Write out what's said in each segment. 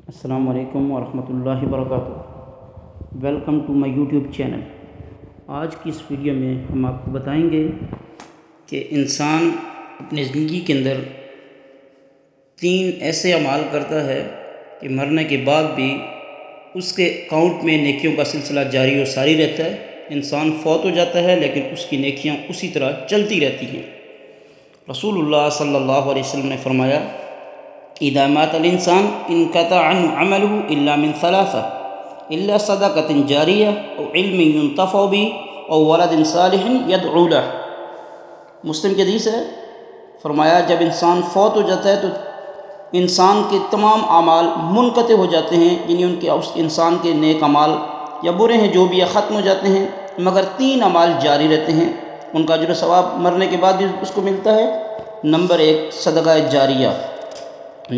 السلام علیکم ورحمۃ اللہ وبرکاتہ۔ Welcome to my YouTube channel. آج کی اس ویڈیو میں ہم آپ کو بتائیں گے کہ انسان اپنی زندگی کے اندر 3 ایسے اعمال کرتا ہے کہ مرنے کے بعد بھی اس کے اکاؤنٹ میں نیکیوں کا سلسلہ جاری و ساری رہتا ہے۔ انسان فوت ہو جاتا ہے لیکن اس کی نیکیاں اسی طرح چلتی رہتی ہیں۔ رسول اللہ صلی اللہ علیہ وسلم نے فرمایا، اذا مات الانسان انقطع عنه عمله الا من 3 الا صدقة جاریہ او علم ينتفع به او ولد صالح يدعو له۔ مسلم کی حدیث ہے، فرمایا جب انسان فوت ہو جاتا ہے تو انسان کے تمام اعمال منقطع ہو جاتے ہیں، یعنی اس انسان کے نیک اعمال یا برے ہیں جو بھی ختم ہو جاتے ہیں، مگر 3 اعمال جاری رہتے ہیں، ان کا اجر و ثواب مرنے کے بعد بھی اس کو ملتا ہے۔ نمبر 1 صدقہ جاریہ،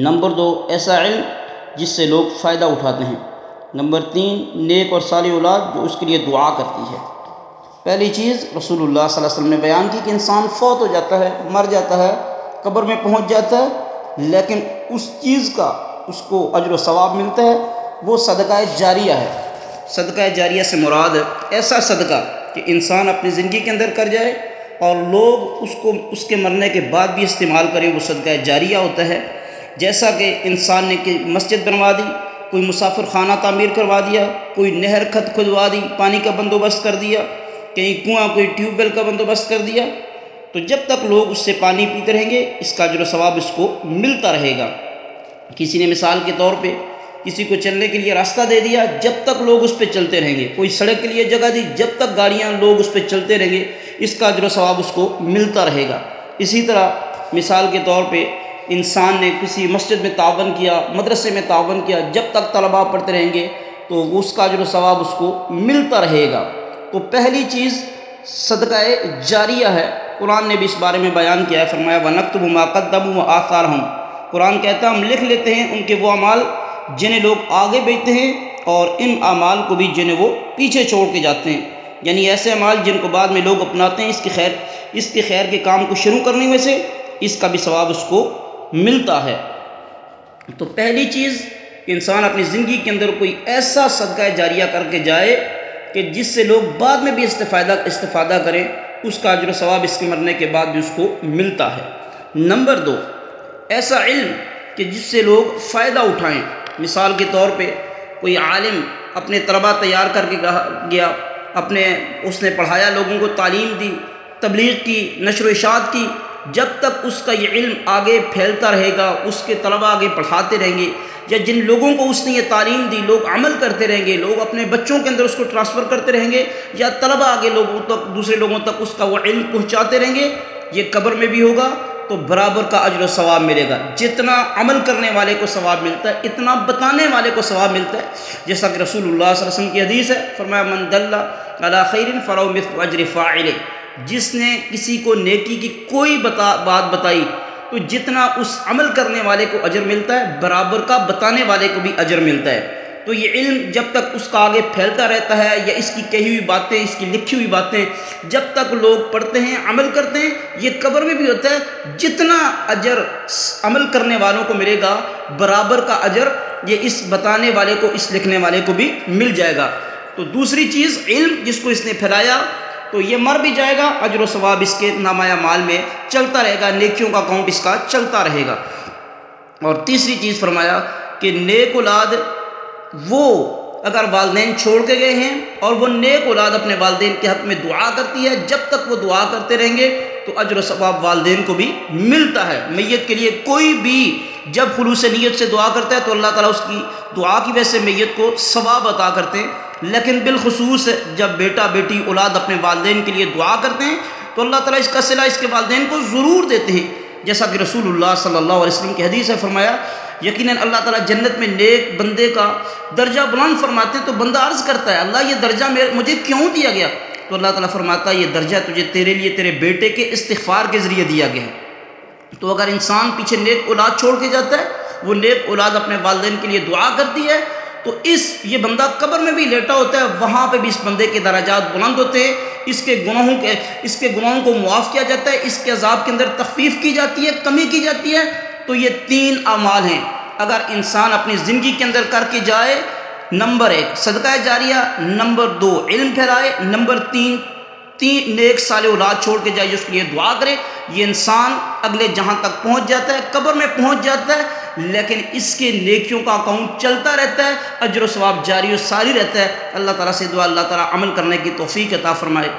نمبر 2 ایسا علم جس سے لوگ فائدہ اٹھاتے ہیں، نمبر 3 نیک اور صالح اولاد جو اس کے لیے دعا کرتی ہے۔ پہلی چیز رسول اللہ صلی اللہ علیہ وسلم نے بیان کی کہ انسان فوت ہو جاتا ہے، مر جاتا ہے، قبر میں پہنچ جاتا ہے، لیکن اس چیز کا اس کو اجر و ثواب ملتا ہے، وہ صدقہ جاریہ ہے۔ صدقہ جاریہ سے مراد ایسا صدقہ کہ انسان اپنی زندگی کے اندر کر جائے اور لوگ اس کو اس کے مرنے کے بعد بھی استعمال کریں، وہ صدقہ جاریہ ہوتا ہے۔ جیسا کہ انسان نے مسجد بنوا دی، کوئی مسافر خانہ تعمیر کروا دیا، کوئی نہر کھد کھدوا دی، پانی کا بندوبست کر دیا، کہیں کنواں کوئی ٹیوب ویل کا بندوبست کر دیا، تو جب تک لوگ اس سے پانی پیتے رہیں گے اس کا اجر و ثواب اس کو ملتا رہے گا۔ کسی نے مثال کے طور پہ کسی کو چلنے کے لیے راستہ دے دیا، جب تک لوگ اس پہ چلتے رہیں گے، کوئی سڑک کے لیے جگہ دی، جب تک گاڑیاں لوگ اس پہ چلتے رہیں گے اس کا اجر و ثواب اس کو ملتا رہے گا۔ اسی طرح مثال کے طور پہ انسان نے کسی مسجد میں تعاون کیا، مدرسے میں تعاون کیا، جب تک طلباء پڑھتے رہیں گے تو اس کا اجر و ثواب اس کو ملتا رہے گا۔ تو پہلی چیز صدقہ جاریہ ہے۔ قرآن نے بھی اس بارے میں بیان کیا ہے، فرمایا وَنَكْتُبُ مَا قَدَّمُوا وَآثَارَهُمْ۔ قرآن کہتا ہے ہم لکھ لیتے ہیں ان کے وہ اعمال جنہیں لوگ آگے بھیجتے ہیں اور ان اعمال کو بھی جنہیں وہ پیچھے چھوڑ کے جاتے ہیں، یعنی ایسے اعمال جن کو بعد میں لوگ اپناتے ہیں، اس کے خیر کے کام کو شروع کرنے میں سے اس کا بھی ثواب اس کو ملتا ہے۔ تو پہلی چیز کہ انسان اپنی زندگی کے اندر کوئی ایسا صدقہ جاریہ کر کے جائے کہ جس سے لوگ بعد میں بھی استفادہ کریں، اس کا اجر و ثواب اس کے مرنے کے بعد بھی اس کو ملتا ہے۔ نمبر 2 ایسا علم کہ جس سے لوگ فائدہ اٹھائیں۔ مثال کے طور پہ کوئی عالم اپنے طلباء تیار کر کے گیا، اس نے پڑھایا، لوگوں کو تعلیم دی، تبلیغ کی، نشر و اشاعت کی، جب تک اس کا یہ علم آگے پھیلتا رہے گا، اس کے طلباء آگے پڑھاتے رہیں گے، یا جن لوگوں کو اس نے یہ تعلیم دی لوگ عمل کرتے رہیں گے، لوگ اپنے بچوں کے اندر اس کو ٹرانسفر کرتے رہیں گے، یا طلباء آگے دوسرے لوگوں تک اس کا وہ علم پہنچاتے رہیں گے، یہ قبر میں بھی ہوگا تو برابر کا اجر و ثواب ملے گا۔ جتنا عمل کرنے والے کو ثواب ملتا ہے اتنا بتانے والے کو ثواب ملتا ہے، جیسا کہ رسول اللہ صلی اللہ علیہ وسلم کی حدیث ہے، فرمایا من دل علی خیر فلہ مثل اجر فاعلہ۔ جس نے کسی کو نیکی کی کوئی بات بتائی تو جتنا اس عمل کرنے والے کو اجر ملتا ہے برابر کا بتانے والے کو بھی اجر ملتا ہے۔ تو یہ علم جب تک اس کا آگے پھیلتا رہتا ہے، یا اس کی کہی ہوئی باتیں، اس کی لکھی ہوئی باتیں جب تک لوگ پڑھتے ہیں، عمل کرتے ہیں، یہ قبر میں بھی ہوتا ہے، جتنا اجر عمل کرنے والوں کو ملے گا برابر کا اجر یہ اس بتانے والے کو، اس لکھنے والے کو بھی مل جائے گا۔ تو دوسری چیز علم جس کو اس نے پھیلایا تو یہ مر بھی جائے گا، اجر و ثواب اس کے نامہ اعمال میں چلتا رہے گا، نیکیوں کا اکاؤنٹ اس کا چلتا رہے گا۔ اور تیسری چیز فرمایا کہ نیک اولاد، وہ اگر والدین چھوڑ کے گئے ہیں اور وہ نیک اولاد اپنے والدین کے حق میں دعا کرتی ہے، جب تک وہ دعا کرتے رہیں گے تو اجر و ثواب والدین کو بھی ملتا ہے۔ میت کے لیے کوئی بھی جب خلوص نیت سے دعا کرتا ہے تو اللہ تعالیٰ اس کی دعا کی وجہ سے میت کو ثواب عطا کرتے ہیں، لیکن بالخصوص جب بیٹا بیٹی اولاد اپنے والدین کے لیے دعا کرتے ہیں تو اللہ تعالیٰ اس کا صلہ اس کے والدین کو ضرور دیتے ہیں، جیسا کہ رسول اللہ صلی اللہ علیہ وسلم کی حدیث ہے، فرمایا یقیناً اللہ تعالیٰ جنت میں نیک بندے کا درجہ بلند فرماتے ہیں، تو بندہ عرض کرتا ہے اللہ یہ درجہ مجھے کیوں دیا گیا؟ تو اللہ تعالیٰ فرماتا ہے یہ درجہ تجھے تیرے لیے تیرے بیٹے کے استغفار کے ذریعے دیا گیا ہے۔ تو اگر انسان پیچھے نیک اولاد چھوڑ کے جاتا ہے، وہ نیک اولاد اپنے والدین کے لیے دعا کرتی ہے، تو یہ بندہ قبر میں بھی لیٹا ہوتا ہے، وہاں پہ بھی اس بندے کے درجات بلند ہوتے ہیں، اس کے گناہوں کو معاف کیا جاتا ہے، اس کے عذاب کے اندر تخفیف کی جاتی ہے، کمی کی جاتی ہے۔ تو یہ 3 اعمال ہیں، اگر انسان اپنی زندگی کے اندر کر کے جائے، نمبر 1 صدقہ جاریہ، نمبر 2 علم پھیلائے، نمبر 3 نیک صالح اولاد چھوڑ کے جائے، اس کے لیے دعا کرے، یہ انسان اگلے جہاں تک پہنچ جاتا ہے، قبر میں پہنچ جاتا ہے، لیکن اس کے نیکیوں کا اکاؤنٹ چلتا رہتا ہے، اجر و ثواب جاری و ساری رہتا ہے۔ اللہ تعالیٰ سے دعا، اللہ تعالیٰ عمل کرنے کی توفیق عطا فرمائے۔